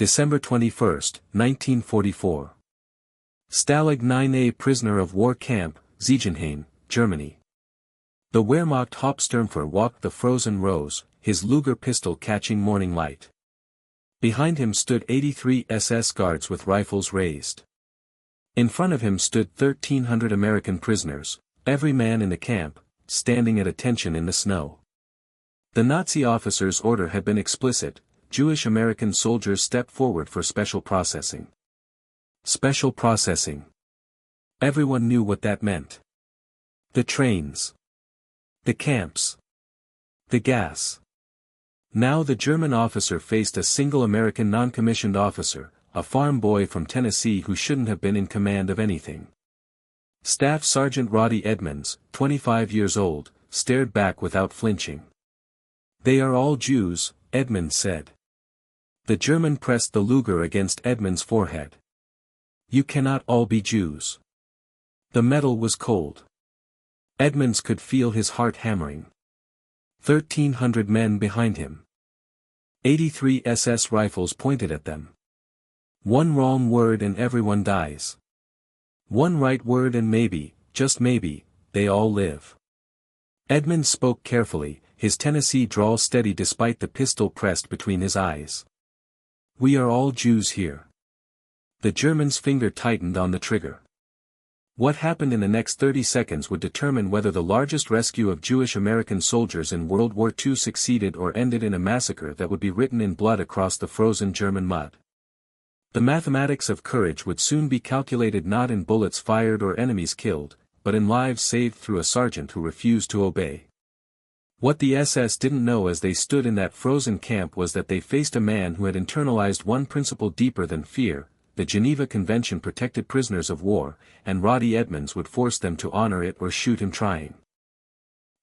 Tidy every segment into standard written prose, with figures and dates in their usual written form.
December 21, 1944. Stalag IX-A prisoner of war camp, Ziegenhain, Germany. The Wehrmacht Hauptsturmführer walked the frozen rows, his Luger pistol catching morning light. Behind him stood 83 SS guards with rifles raised. In front of him stood 1,300 American prisoners, every man in the camp, standing at attention in the snow. The Nazi officer's order had been explicit: Jewish American soldiers step forward for special processing. Special processing. Everyone knew what that meant. The trains. The camps. The gas. Now the German officer faced a single American non-commissioned officer, a farm boy from Tennessee who shouldn't have been in command of anything. Staff Sergeant Roddie Edmonds, 25 years old, stared back without flinching. "They are all Jews," Edmonds said. The German pressed the Luger against Edmonds' forehead. "You cannot all be Jews." The metal was cold. Edmonds could feel his heart hammering. 1,300 men behind him. 83 SS rifles pointed at them. One wrong word and everyone dies. One right word and maybe, just maybe, they all live. Edmonds spoke carefully, his Tennessee drawl steady despite the pistol pressed between his eyes. "We are all Jews here." The German's finger tightened on the trigger. What happened in the next 30 seconds would determine whether the largest rescue of Jewish American soldiers in World War II succeeded or ended in a massacre that would be written in blood across the frozen German mud. The mathematics of courage would soon be calculated not in bullets fired or enemies killed, but in lives saved through a sergeant who refused to obey. What the SS didn't know as they stood in that frozen camp was that they faced a man who had internalized one principle deeper than fear: the Geneva Convention protected prisoners of war, and Roddie Edmonds would force them to honor it or shoot him trying.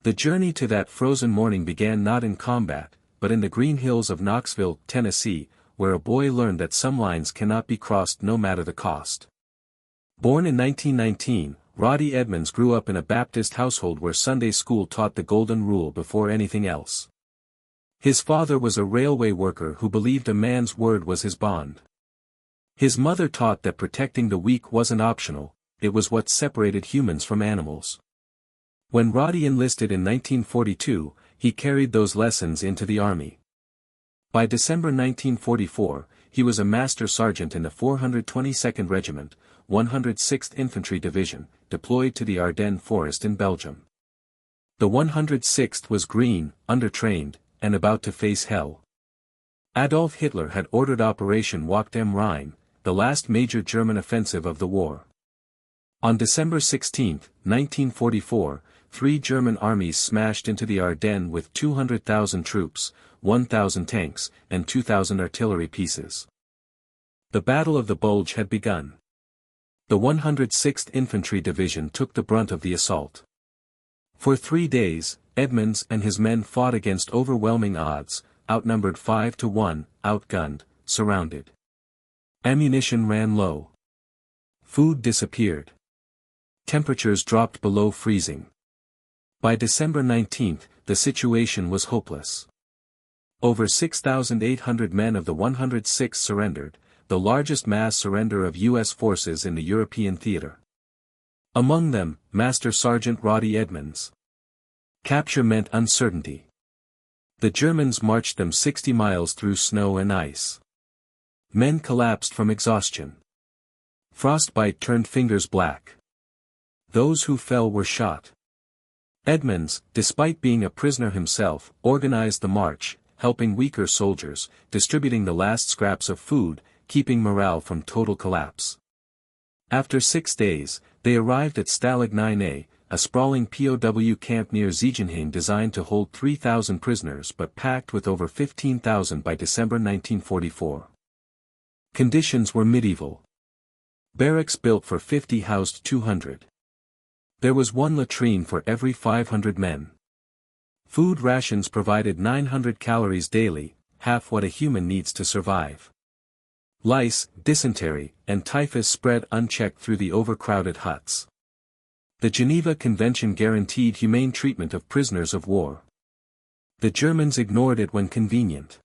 The journey to that frozen morning began not in combat, but in the green hills of Knoxville, Tennessee, where a boy learned that some lines cannot be crossed no matter the cost. Born in 1919, Roddie Edmonds grew up in a Baptist household where Sunday school taught the Golden Rule before anything else. His father was a railway worker who believed a man's word was his bond. His mother taught that protecting the weak wasn't optional, it was what separated humans from animals. When Roddie enlisted in 1942, he carried those lessons into the army. By December 1944, he was a Master Sergeant in the 422nd Regiment, 106th Infantry Division, deployed to the Ardennes Forest in Belgium. The 106th was green, undertrained, and about to face hell. Adolf Hitler had ordered Operation Wacht am Rhein, the last major German offensive of the war. On December 16, 1944, 3 German armies smashed into the Ardennes with 200,000 troops, 1,000 tanks, and 2,000 artillery pieces. The Battle of the Bulge had begun. The 106th Infantry Division took the brunt of the assault. For 3 days, Edmonds and his men fought against overwhelming odds, outnumbered 5 to 1, outgunned, surrounded. Ammunition ran low. Food disappeared. Temperatures dropped below freezing. By December 19, the situation was hopeless. Over 6,800 men of the 106th surrendered, the largest mass surrender of U.S. forces in the European theater. Among them, Master Sergeant Roddie Edmonds. Capture meant uncertainty. The Germans marched them 60 miles through snow and ice. Men collapsed from exhaustion. Frostbite turned fingers black. Those who fell were shot. Edmonds, despite being a prisoner himself, organized the march, helping weaker soldiers, distributing the last scraps of food, keeping morale from total collapse. After 6 days, they arrived at Stalag IX-A, a sprawling POW camp near Ziegenhain designed to hold 3,000 prisoners but packed with over 15,000 by December 1944. Conditions were medieval. Barracks built for 50 housed 200. There was one latrine for every 500 men. Food rations provided 900 calories daily, half what a human needs to survive. Lice, dysentery, and typhus spread unchecked through the overcrowded huts. The Geneva Convention guaranteed humane treatment of prisoners of war. The Germans ignored it when convenient.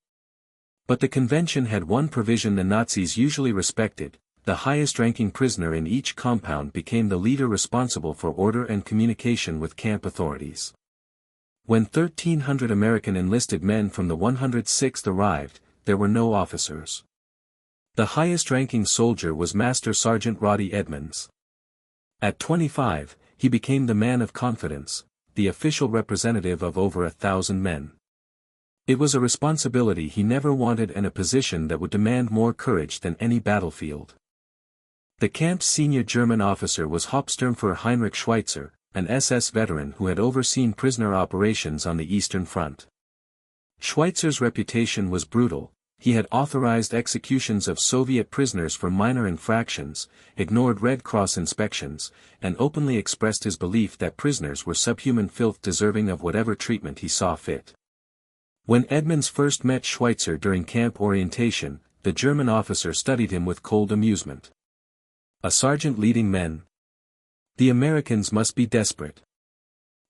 But the convention had one provision the Nazis usually respected: the highest-ranking prisoner in each compound became the leader responsible for order and communication with camp authorities. When 1,300 American enlisted men from the 106th arrived, there were no officers. The highest-ranking soldier was Master Sergeant Roddie Edmonds. At 25, he became the man of confidence, the official representative of over 1,000 men. It was a responsibility he never wanted and a position that would demand more courage than any battlefield. The camp's senior German officer was Hauptsturmführer Heinrich Schweitzer, an SS veteran who had overseen prisoner operations on the Eastern Front. Schweitzer's reputation was brutal. He had authorized executions of Soviet prisoners for minor infractions, ignored Red Cross inspections, and openly expressed his belief that prisoners were subhuman filth deserving of whatever treatment he saw fit. When Edmonds first met Schweitzer during camp orientation, the German officer studied him with cold amusement. A sergeant leading men? The Americans must be desperate.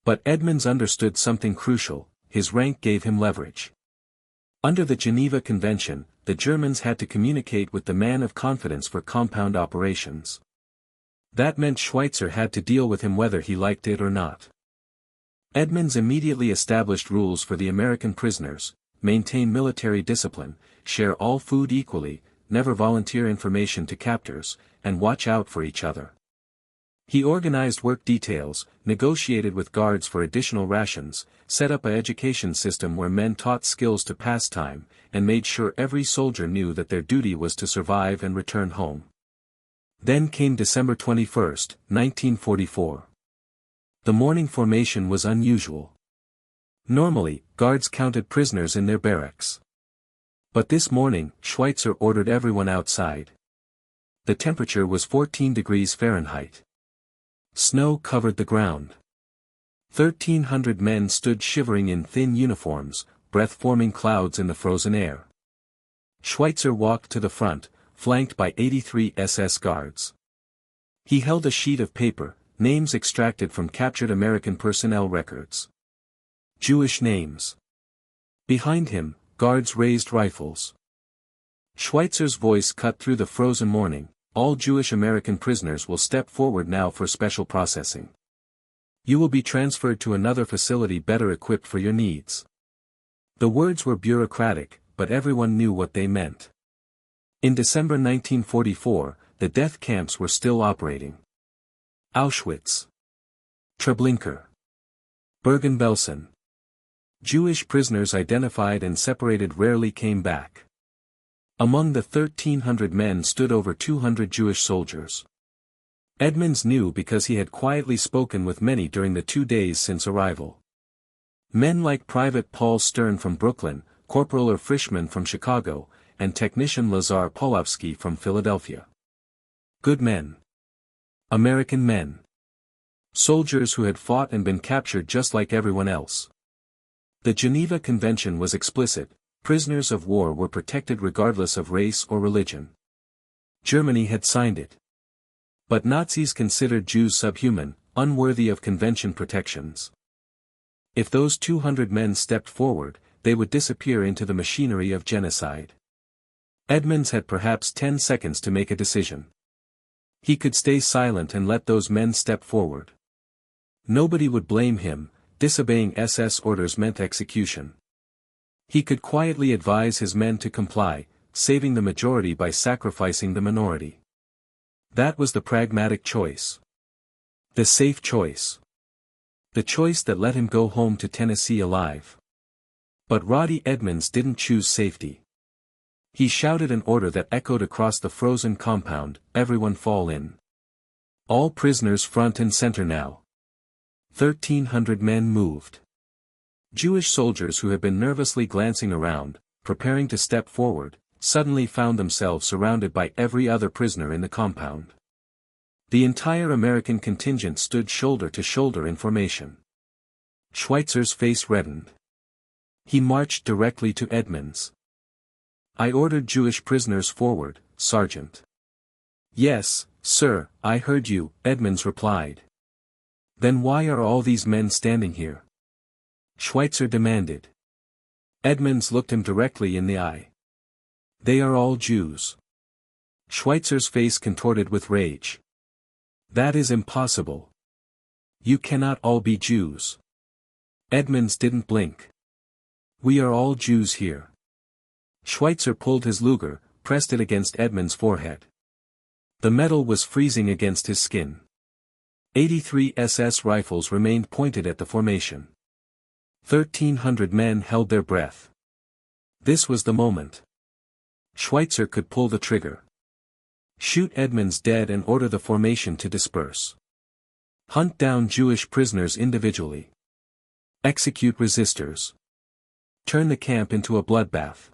But Edmonds understood something crucial: his rank gave him leverage. Under the Geneva Convention, the Germans had to communicate with the man of confidence for compound operations. That meant Schweitzer had to deal with him whether he liked it or not. Edmonds immediately established rules for the American prisoners: maintain military discipline, share all food equally, never volunteer information to captors, and watch out for each other. He organized work details, negotiated with guards for additional rations, set up an education system where men taught skills to pass time, and made sure every soldier knew that their duty was to survive and return home. Then came December 21, 1944. The morning formation was unusual. Normally, guards counted prisoners in their barracks. But this morning, Schweitzer ordered everyone outside. The temperature was 14 degrees Fahrenheit. Snow covered the ground. 1,300 men stood shivering in thin uniforms, breath-forming clouds in the frozen air. Schweitzer walked to the front, flanked by 83 SS guards. He held a sheet of paper, names extracted from captured American personnel records. Jewish names. Behind him, guards raised rifles. Schweitzer's voice cut through the frozen morning: all Jewish American prisoners will step forward now for special processing. You will be transferred to another facility better equipped for your needs. The words were bureaucratic, but everyone knew what they meant. In December 1944, the death camps were still operating. Auschwitz. Treblinka. Bergen-Belsen. Jewish prisoners identified and separated rarely came back. Among the 1,300 men stood over 200 Jewish soldiers. Edmonds knew because he had quietly spoken with many during the 2 days since arrival. Men like Private Paul Stern from Brooklyn, Corporal Frischman from Chicago, and Technician Lazar Polovsky from Philadelphia. Good men. American men. Soldiers who had fought and been captured just like everyone else. The Geneva Convention was explicit: prisoners of war were protected regardless of race or religion. Germany had signed it. But Nazis considered Jews subhuman, unworthy of convention protections. If those 200 men stepped forward, they would disappear into the machinery of genocide. Edmonds had perhaps 10 seconds to make a decision. He could stay silent and let those men step forward. Nobody would blame him. Disobeying SS orders meant execution. He could quietly advise his men to comply, saving the majority by sacrificing the minority. That was the pragmatic choice. The safe choice. The choice that let him go home to Tennessee alive. But Roddie Edmonds didn't choose safety. He shouted an order that echoed across the frozen compound: everyone fall in. All prisoners front and center now. 1,300 men moved. Jewish soldiers who had been nervously glancing around, preparing to step forward, suddenly found themselves surrounded by every other prisoner in the compound. The entire American contingent stood shoulder to shoulder in formation. Schweitzer's face reddened. He marched directly to Edmonds. "I ordered Jewish prisoners forward, Sergeant." "Yes, sir, I heard you," Edmonds replied. "Then why are all these men standing here?" Schweitzer demanded. Edmonds looked him directly in the eye. They are all Jews. Schweitzer's face contorted with rage. That is impossible. You cannot all be Jews. Edmonds didn't blink. We are all Jews here. Schweitzer pulled his Luger, pressed it against Edmonds' forehead. The metal was freezing against his skin. 83 SS rifles remained pointed at the formation. 1,300 men held their breath. This was the moment. Schweitzer could pull the trigger. Shoot Edmonds dead and order the formation to disperse. Hunt down Jewish prisoners individually. Execute resistors. Turn the camp into a bloodbath.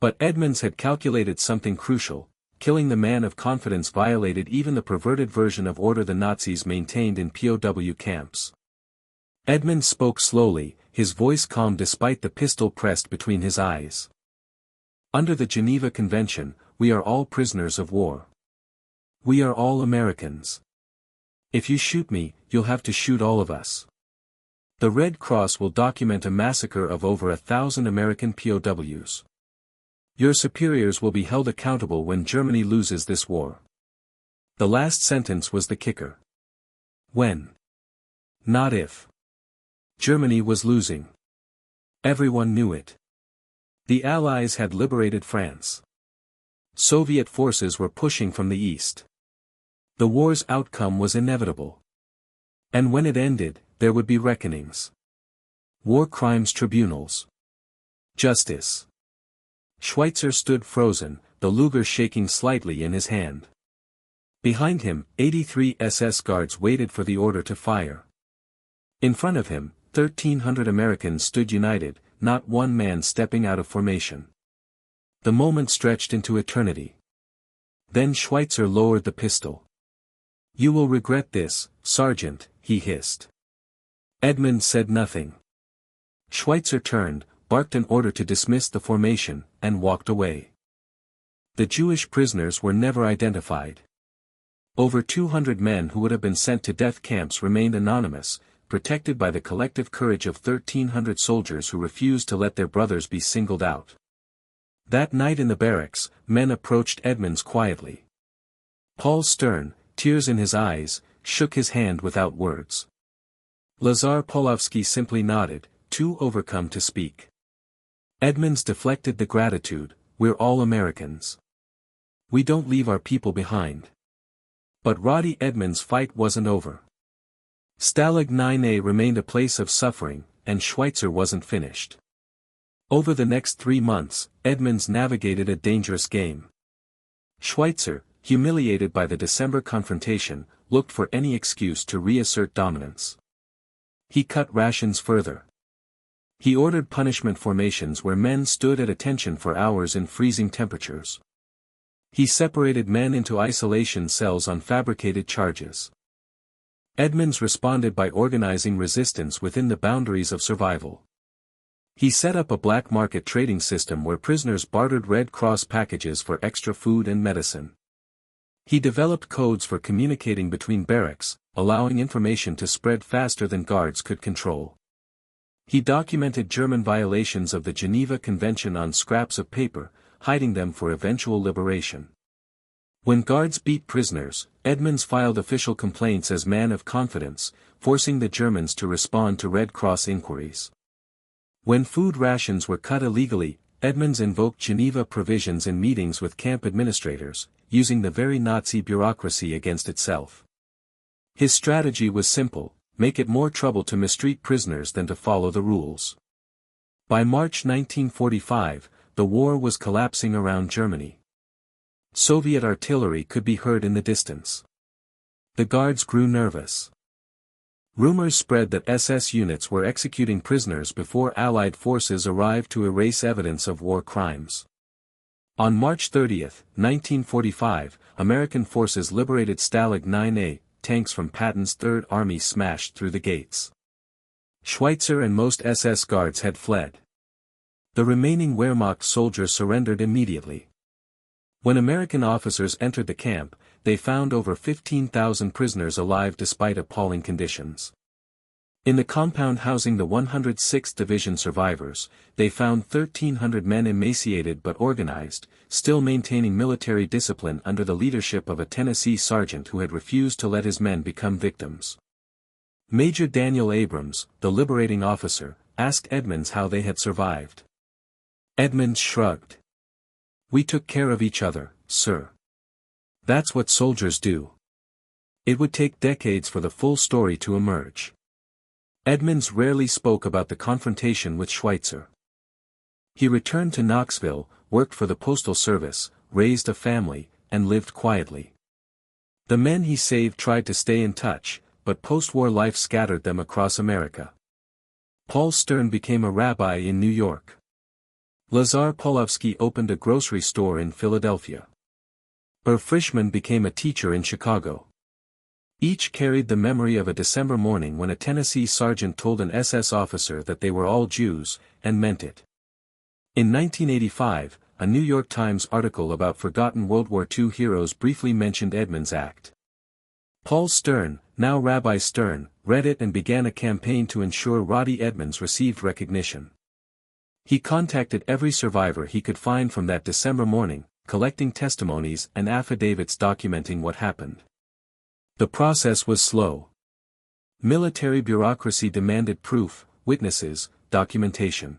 But Edmonds had calculated something crucial. Killing the man of confidence violated even the perverted version of order the Nazis maintained in POW camps. Edmonds spoke slowly, his voice calm despite the pistol pressed between his eyes. Under the Geneva Convention, we are all prisoners of war. We are all Americans. If you shoot me, you'll have to shoot all of us. The Red Cross will document a massacre of over 1,000 American POWs. Your superiors will be held accountable when Germany loses this war. The last sentence was the kicker. When? Not if. Germany was losing. Everyone knew it. The Allies had liberated France. Soviet forces were pushing from the east. The war's outcome was inevitable. And when it ended, there would be reckonings. War crimes tribunals. Justice. Schweitzer stood frozen, the Luger shaking slightly in his hand. Behind him, 83 SS guards waited for the order to fire. In front of him, 1,300 Americans stood united, not one man stepping out of formation. The moment stretched into eternity. Then Schweitzer lowered the pistol. You will regret this, Sergeant, he hissed. Edmonds said nothing. Schweitzer turned, barked an order to dismiss the formation, and walked away. The Jewish prisoners were never identified. Over 200 men who would have been sent to death camps remained anonymous, protected by the collective courage of 1,300 soldiers who refused to let their brothers be singled out. That night in the barracks, men approached Edmonds quietly. Paul Stern, tears in his eyes, shook his hand without words. Lazar Polovsky simply nodded, too overcome to speak. Edmonds deflected the gratitude, we're all Americans. We don't leave our people behind. But Roddie Edmonds' fight wasn't over. Stalag IX-A remained a place of suffering, and Schweitzer wasn't finished. Over the next 3 months, Edmonds navigated a dangerous game. Schweitzer, humiliated by the December confrontation, looked for any excuse to reassert dominance. He cut rations further. He ordered punishment formations where men stood at attention for hours in freezing temperatures. He separated men into isolation cells on fabricated charges. Edmonds responded by organizing resistance within the boundaries of survival. He set up a black market trading system where prisoners bartered Red Cross packages for extra food and medicine. He developed codes for communicating between barracks, allowing information to spread faster than guards could control. He documented German violations of the Geneva Convention on scraps of paper, hiding them for eventual liberation. When guards beat prisoners, Edmonds filed official complaints as man of confidence, forcing the Germans to respond to Red Cross inquiries. When food rations were cut illegally, Edmonds invoked Geneva provisions in meetings with camp administrators, using the very Nazi bureaucracy against itself. His strategy was simple: make it more trouble to mistreat prisoners than to follow the rules. By March 1945, the war was collapsing around Germany. Soviet artillery could be heard in the distance. The guards grew nervous. Rumors spread that SS units were executing prisoners before Allied forces arrived to erase evidence of war crimes. On March 30, 1945, American forces liberated Stalag IX-A, tanks from Patton's Third Army smashed through the gates. Schweitzer and most SS guards had fled. The remaining Wehrmacht soldiers surrendered immediately. When American officers entered the camp, they found over 15,000 prisoners alive despite appalling conditions. In the compound housing the 106th Division survivors, they found 1,300 men emaciated but organized, still maintaining military discipline under the leadership of a Tennessee sergeant who had refused to let his men become victims. Major Daniel Abrams, the liberating officer, asked Edmonds how they had survived. Edmonds shrugged. "We took care of each other, sir. That's what soldiers do." It would take decades for the full story to emerge. Edmonds rarely spoke about the confrontation with Schweitzer. He returned to Knoxville, worked for the Postal Service, raised a family, and lived quietly. The men he saved tried to stay in touch, but post-war life scattered them across America. Paul Stern became a rabbi in New York. Lazar Polovsky opened a grocery store in Philadelphia. Irv Frischman became a teacher in Chicago. Each carried the memory of a December morning when a Tennessee sergeant told an SS officer that they were all Jews, and meant it. In 1985, a New York Times article about forgotten World War II heroes briefly mentioned Edmonds' act. Paul Stern, now Rabbi Stern, read it and began a campaign to ensure Roddie Edmonds received recognition. He contacted every survivor he could find from that December morning, collecting testimonies and affidavits documenting what happened. The process was slow. Military bureaucracy demanded proof, witnesses, documentation.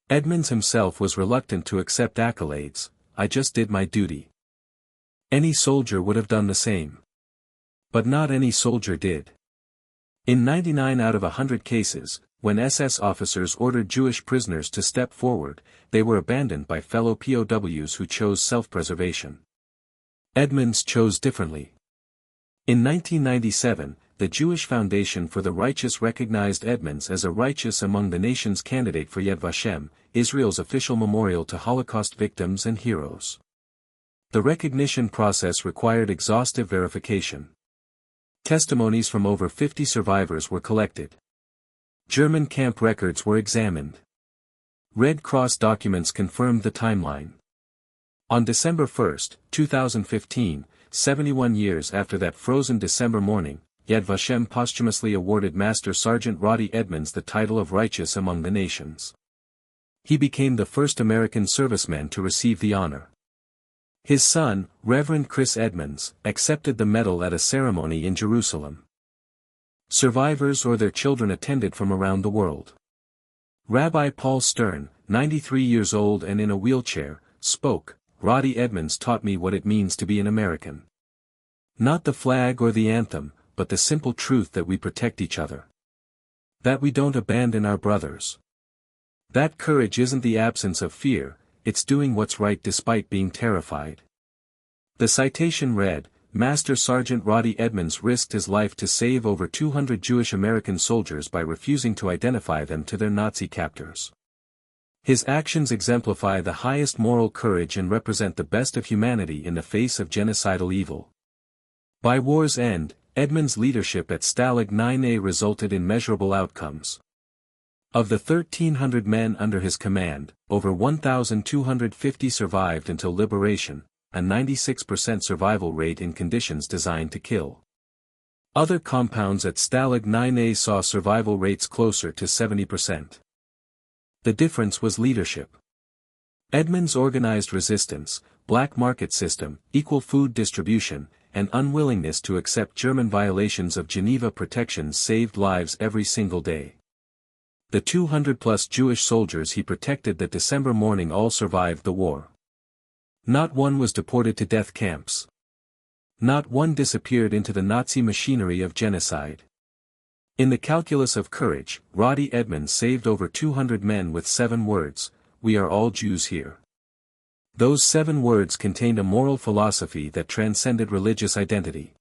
Edmonds himself was reluctant to accept accolades. "I just did my duty." Any soldier would have done the same. But not any soldier did. In 99 out of 100 cases, when SS officers ordered Jewish prisoners to step forward, they were abandoned by fellow POWs who chose self-preservation. Edmonds chose differently. In 1997, the Jewish Foundation for the Righteous recognized Edmonds as a Righteous Among the Nations candidate for Yad Vashem, Israel's official memorial to Holocaust victims and heroes. The recognition process required exhaustive verification. Testimonies from over 50 survivors were collected. German camp records were examined. Red Cross documents confirmed the timeline. On December 1, 2015, 71 years after that frozen December morning, Yad Vashem posthumously awarded Master Sergeant Roddie Edmonds the title of Righteous Among the Nations. He became the first American serviceman to receive the honor. His son, Reverend Chris Edmonds, accepted the medal at a ceremony in Jerusalem. Survivors or their children attended from around the world. Rabbi Paul Stern, 93 years old and in a wheelchair, spoke. "Roddie Edmonds taught me what it means to be an American. Not the flag or the anthem, but the simple truth that we protect each other. That we don't abandon our brothers. That courage isn't the absence of fear, it's doing what's right despite being terrified." The citation read, "Master Sergeant Roddie Edmonds risked his life to save over 200 Jewish American soldiers by refusing to identify them to their Nazi captors. His actions exemplify the highest moral courage and represent the best of humanity in the face of genocidal evil." By war's end, Edmonds' leadership at Stalag IX-A resulted in measurable outcomes. Of the 1,300 men under his command, over 1,250 survived until liberation, a 96% survival rate in conditions designed to kill. Other compounds at Stalag IX-A saw survival rates closer to 70%. The difference was leadership. Edmonds' organized resistance, black market system, equal food distribution, and unwillingness to accept German violations of Geneva protections saved lives every single day. The 200-plus Jewish soldiers he protected that December morning all survived the war. Not one was deported to death camps. Not one disappeared into the Nazi machinery of genocide. In the calculus of courage, Roddie Edmonds saved over 200 men with 7 words, "We are all Jews here." Those 7 words contained a moral philosophy that transcended religious identity.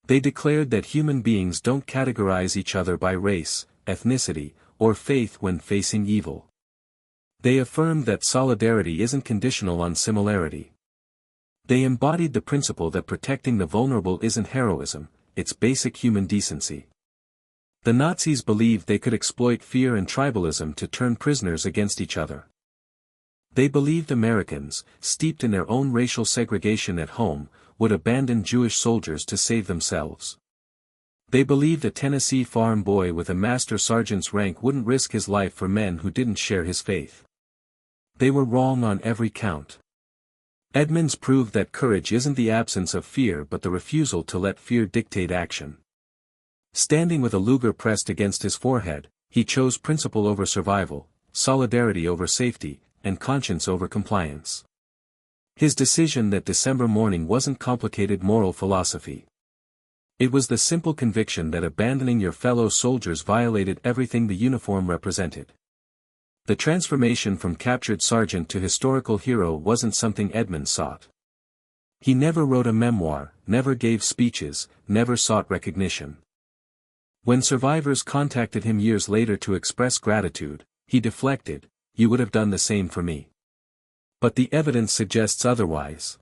They declared that human beings don't categorize each other by race, ethnicity, or faith when facing evil. They affirmed that solidarity isn't conditional on similarity. They embodied the principle that protecting the vulnerable isn't heroism, it's basic human decency. The Nazis believed they could exploit fear and tribalism to turn prisoners against each other. They believed Americans, steeped in their own racial segregation at home, would abandon Jewish soldiers to save themselves. They believed a Tennessee farm boy with a master sergeant's rank wouldn't risk his life for men who didn't share his faith. They were wrong on every count. Edmonds proved that courage isn't the absence of fear but the refusal to let fear dictate action. Standing with a Luger pressed against his forehead, he chose principle over survival, solidarity over safety, and conscience over compliance. His decision that December morning wasn't complicated moral philosophy. It was the simple conviction that abandoning your fellow soldiers violated everything the uniform represented. The transformation from captured sergeant to historical hero wasn't something Edmonds sought. He never wrote a memoir, never gave speeches, never sought recognition. When survivors contacted him years later to express gratitude, he deflected, "You would have done the same for me." But the evidence suggests otherwise.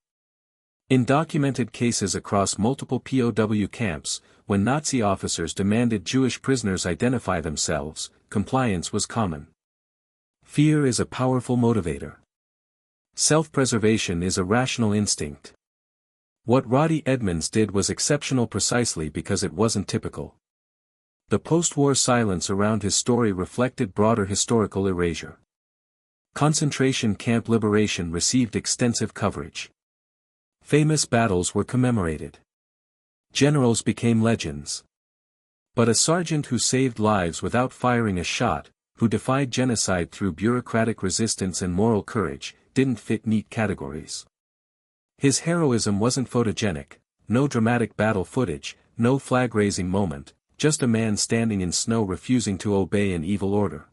In documented cases across multiple POW camps, when Nazi officers demanded Jewish prisoners identify themselves, compliance was common. Fear is a powerful motivator. Self-preservation is a rational instinct. What Roddie Edmonds did was exceptional precisely because it wasn't typical. The post-war silence around his story reflected broader historical erasure. Concentration camp liberation received extensive coverage. Famous battles were commemorated. Generals became legends. But a sergeant who saved lives without firing a shot, who defied genocide through bureaucratic resistance and moral courage, didn't fit neat categories. His heroism wasn't photogenic, no dramatic battle footage, no flag-raising moment, just a man standing in snow refusing to obey an evil order.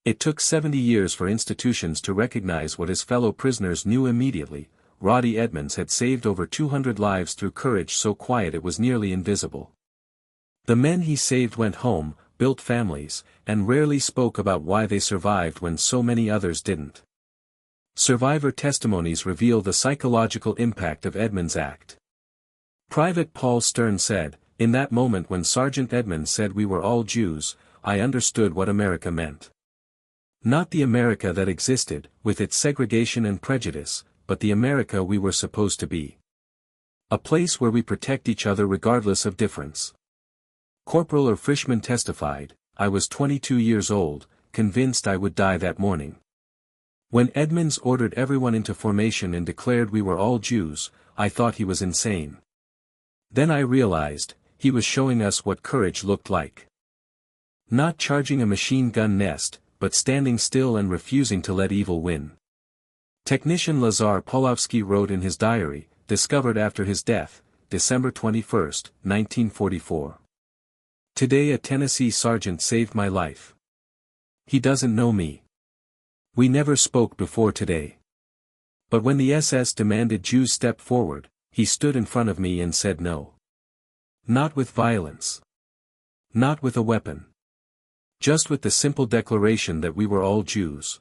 It took 70 years for institutions to recognize what his fellow prisoners knew immediately: Roddie Edmonds had saved over 200 lives through courage so quiet it was nearly invisible. The men he saved went home, built families, and rarely spoke about why they survived when so many others didn't. Survivor testimonies reveal the psychological impact of Edmonds' act. Private Paul Stern said, "In that moment when Sergeant Edmonds said we were all Jews, I understood what America meant. Not the America that existed, with its segregation and prejudice, but the America we were supposed to be. A place where we protect each other regardless of difference." Corporal or Frischman testified, "I was 22 years old, convinced I would die that morning. When Edmonds ordered everyone into formation and declared we were all Jews, I thought he was insane. Then I realized, he was showing us what courage looked like. Not charging a machine gun nest, but standing still and refusing to let evil win." Technician Lazar Polovsky wrote in his diary, discovered after his death, December 21, 1944. "Today a Tennessee sergeant saved my life. He doesn't know me. We never spoke before today. But when the SS demanded Jews step forward, he stood in front of me and said no. Not with violence. Not with a weapon. Just with the simple declaration that we were all Jews.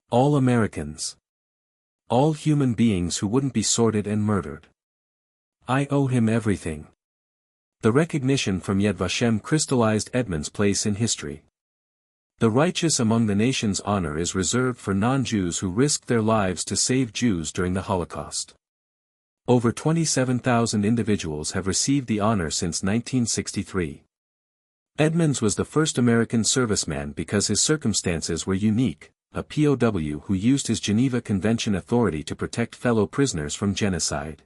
All Americans. All human beings who wouldn't be sorted and murdered. I owe him everything." The recognition from Yad Vashem crystallized Edmonds' place in history. The righteous among the nation's honor is reserved for non-Jews who risked their lives to save Jews during the Holocaust. Over 27,000 individuals have received the honor since 1963. Edmonds was the first American serviceman because his circumstances were unique, a POW who used his Geneva Convention authority to protect fellow prisoners from genocide.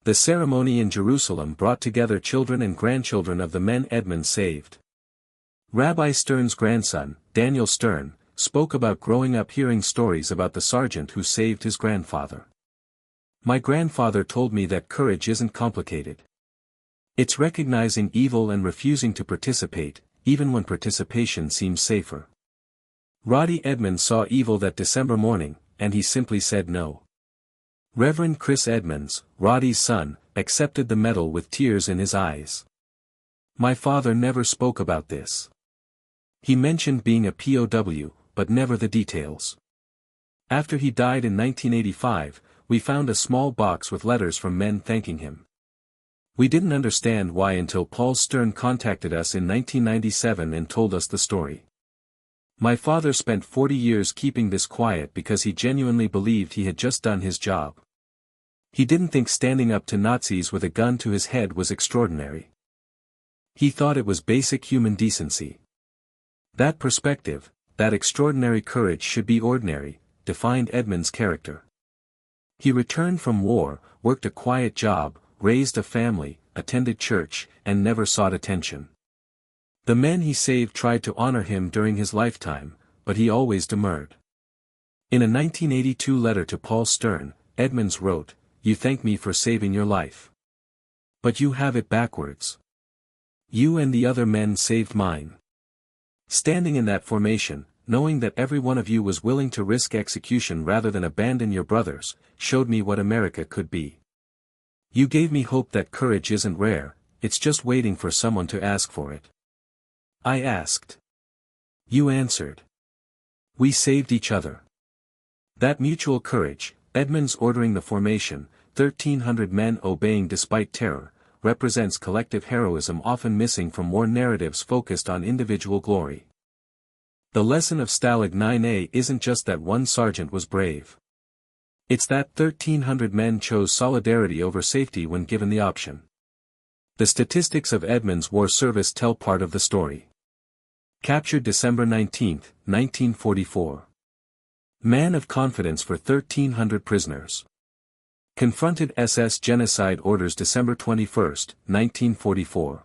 The ceremony in Jerusalem brought together children and grandchildren of the men Edmonds saved. Rabbi Stern's grandson, Daniel Stern, spoke about growing up hearing stories about the sergeant who saved his grandfather. "My grandfather told me that courage isn't complicated. It's recognizing evil and refusing to participate, even when participation seems safer." Roddie Edmonds saw evil that December morning, and he simply said no. Reverend Chris Edmonds, Roddie's son, accepted the medal with tears in his eyes. "My father never spoke about this. He mentioned being a POW, but never the details. After he died in 1985, we found a small box with letters from men thanking him. We didn't understand why until Paul Stern contacted us in 1997 and told us the story. My father spent 40 years keeping this quiet because he genuinely believed he had just done his job. He didn't think standing up to Nazis with a gun to his head was extraordinary. He thought it was basic human decency. That perspective, that extraordinary courage should be ordinary, defined Edmonds' character. He returned from war, worked a quiet job, raised a family, attended church, and never sought attention. The men he saved tried to honor him during his lifetime, but he always demurred. In a 1982 letter to Paul Stern, Edmonds wrote, "You thank me for saving your life. But you have it backwards. You and the other men saved mine." Standing in that formation, knowing that every one of you was willing to risk execution rather than abandon your brothers, showed me what America could be. You gave me hope that courage isn't rare, it's just waiting for someone to ask for it. I asked. You answered. We saved each other. That mutual courage, Edmonds ordering the formation, 1,300 men obeying despite terror, represents collective heroism often missing from war narratives focused on individual glory. The lesson of Stalag IX-A isn't just that one sergeant was brave. It's that 1,300 men chose solidarity over safety when given the option. The statistics of Edmonds' war service tell part of the story. Captured December 19, 1944. Man of confidence for 1,300 prisoners. Confronted SS genocide orders December 21, 1944.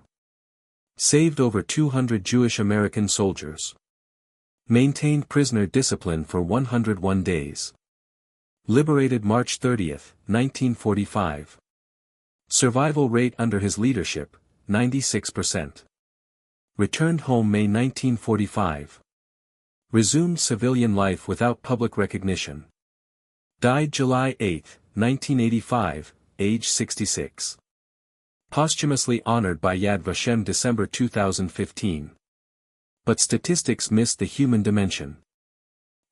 Saved over 200 Jewish American soldiers. Maintained prisoner discipline for 101 days. Liberated March 30, 1945. Survival rate under his leadership, 96%. Returned home May 1945. Resumed civilian life without public recognition. Died July 8, 1985, age 66. Posthumously honored by Yad Vashem December 2015. But statistics missed the human dimension.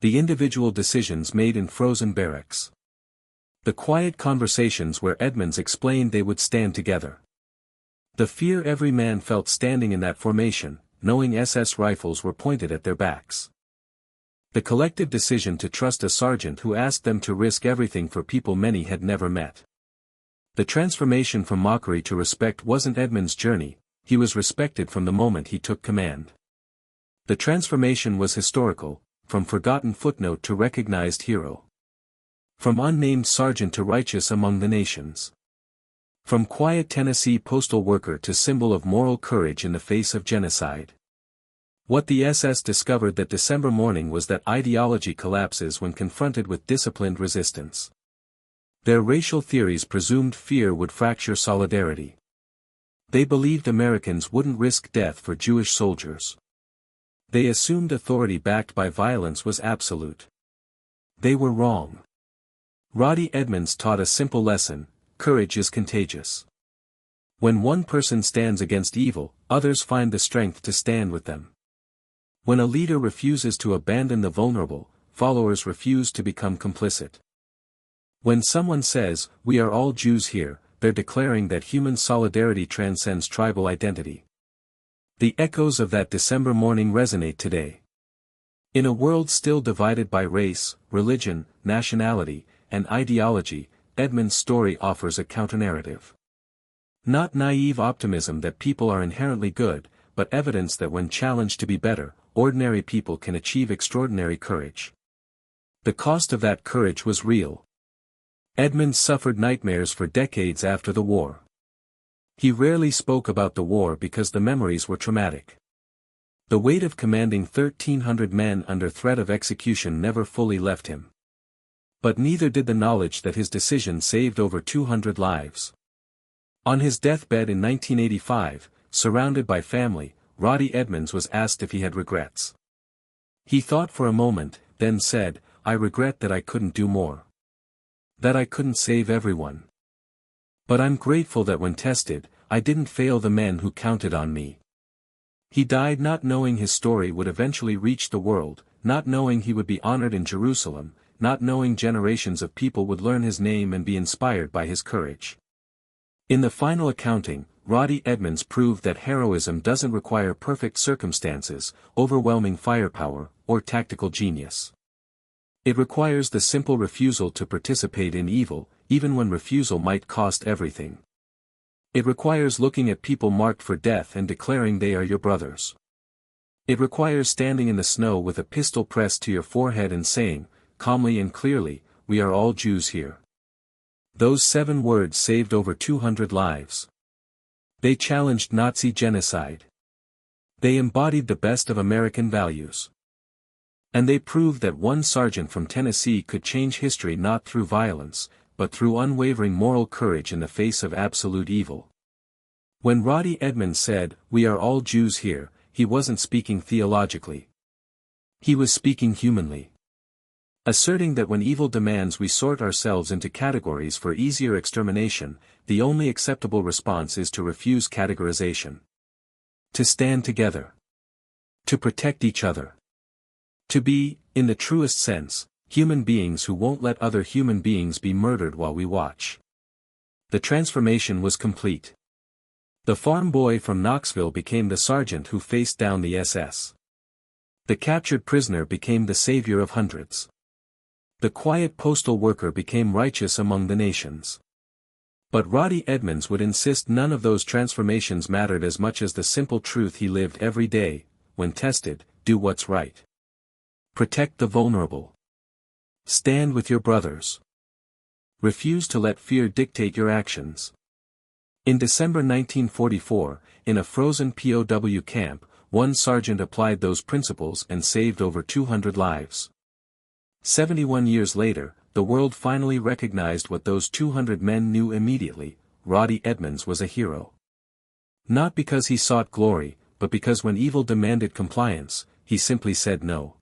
The individual decisions made in frozen barracks. The quiet conversations where Edmonds explained they would stand together. The fear every man felt standing in that formation, knowing SS rifles were pointed at their backs. The collective decision to trust a sergeant who asked them to risk everything for people many had never met. The transformation from mockery to respect wasn't Edmonds' journey, he was respected from the moment he took command. The transformation was historical, from forgotten footnote to recognized hero. From unnamed sergeant to righteous among the nations. From quiet Tennessee postal worker to symbol of moral courage in the face of genocide. What the SS discovered that December morning was that ideology collapses when confronted with disciplined resistance. Their racial theories presumed fear would fracture solidarity. They believed Americans wouldn't risk death for Jewish soldiers. They assumed authority backed by violence was absolute. They were wrong. Roddie Edmonds taught a simple lesson: courage is contagious. When one person stands against evil, others find the strength to stand with them. When a leader refuses to abandon the vulnerable, followers refuse to become complicit. When someone says, "We are all Jews here," they're declaring that human solidarity transcends tribal identity. The echoes of that December morning resonate today. In a world still divided by race, religion, nationality, and ideology, Edmonds' story offers a counternarrative. Not naive optimism that people are inherently good, but evidence that when challenged to be better, ordinary people can achieve extraordinary courage. The cost of that courage was real. Edmonds suffered nightmares for decades after the war. He rarely spoke about the war because the memories were traumatic. The weight of commanding 1,300 men under threat of execution never fully left him. But neither did the knowledge that his decision saved over 200 lives. On his deathbed in 1985, surrounded by family, Roddie Edmonds was asked if he had regrets. He thought for a moment, then said, "I regret that I couldn't do more. That I couldn't save everyone. But I'm grateful that when tested, I didn't fail the men who counted on me." He died not knowing his story would eventually reach the world, not knowing he would be honored in Jerusalem, not knowing generations of people would learn his name and be inspired by his courage. In the final accounting, Roddie Edmonds proved that heroism doesn't require perfect circumstances, overwhelming firepower, or tactical genius. It requires the simple refusal to participate in evil, even when refusal might cost everything. It requires looking at people marked for death and declaring they are your brothers. It requires standing in the snow with a pistol pressed to your forehead and saying, calmly and clearly, we are all Jews here. Those 7 words saved over 200 lives. They challenged Nazi genocide. They embodied the best of American values. And they proved that one sergeant from Tennessee could change history not through violence, but through unwavering moral courage in the face of absolute evil. When Roddie Edmonds said, "We are all Jews here," he wasn't speaking theologically. He was speaking humanly. Asserting that when evil demands we sort ourselves into categories for easier extermination, the only acceptable response is to refuse categorization. To stand together. To protect each other. To be, in the truest sense, human beings who won't let other human beings be murdered while we watch. The transformation was complete. The farm boy from Knoxville became the sergeant who faced down the SS. The captured prisoner became the savior of hundreds. The quiet postal worker became righteous among the nations. But Roddie Edmonds would insist none of those transformations mattered as much as the simple truth he lived every day: when tested, do what's right. Protect the vulnerable. Stand with your brothers. Refuse to let fear dictate your actions. In December 1944, in a frozen POW camp, one sergeant applied those principles and saved over 200 lives. 71 years later, the world finally recognized what those 200 men knew immediately: Roddie Edmonds was a hero. Not because he sought glory, but because when evil demanded compliance, he simply said no.